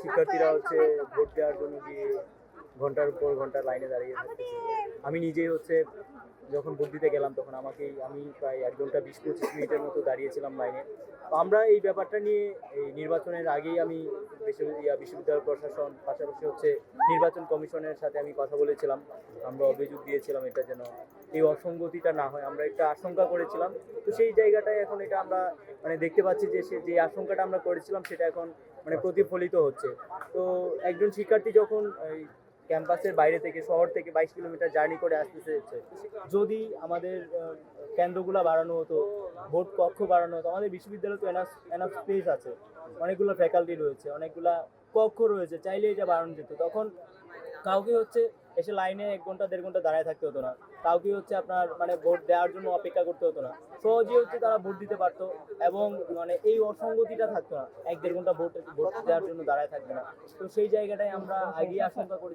শিক্ষার্থীরা হচ্ছে ভোট দেওয়ার জন্য গিয়ে ঘন্টার পর ঘন্টা লাইনে দাঁড়িয়ে থাকতেছে। আমি নিজেই হচ্ছে যখন ভোট দিতে গেলাম তখন আমি প্রায় 1 ঘন্টা 20-25 মিনিটের মতো দাঁড়িয়েছিলাম লাইনে। তো আমরা এই ব্যাপারটা নিয়ে এই নির্বাচনের আগেই আমি বিশ্ববিদ্যালয় প্রশাসন পাশাপাশি হচ্ছে নির্বাচন কমিশনের সাথে আমি কথা বলেছিলাম। আমরা অভিযোগ দিয়েছিলাম এটা যেন এই অসঙ্গতিটা না হয়, আমরা একটা আশঙ্কা করেছিলাম। তো সেই জায়গাটায় এখন এটা আমরা মানে দেখতে পাচ্ছি যে যে আশঙ্কাটা আমরা করেছিলাম সেটা এখন মানে প্রতিফলিত হচ্ছে। তো একজন শিক্ষার্থী যখন এই ক্যাম্পাসের বাইরে থেকে শহর থেকে 22 কিলোমিটার জার্নি করে আসতেছে, যদি আমাদের কেন্দ্রগুলো বাড়ানো হতো, ভোট কক্ষ বাড়ানো হতো, আমাদের বিশ্ববিদ্যালয়ে তো এনাফ এনাফ স্পেস আছে, অনেকগুলো ফ্যাকাল্টি রয়েছে, অনেকগুলা কক্ষ রয়েছে, চাইলে এটা বাড়ানো যেত। তখন কাউকে হচ্ছে এসে লাইনে 1 ঘন্টা 1.5 ঘন্টা দাঁড়ায় থাকতে হতো না, কাউকে হচ্ছে আপনার মানে ভোট দেওয়ার জন্য অপেক্ষা করতে হতো না, সহজেই হচ্ছে তারা ভোট দিতে পারতো। এবং মানে এই অসঙ্গতিটা থাকতো না, 1-1.5 ঘন্টা ভোট ভোট দেওয়ার জন্য দাঁড়ায় থাকবে না। তো সেই জায়গাটায় আমরা আগেই আশঙ্কা করি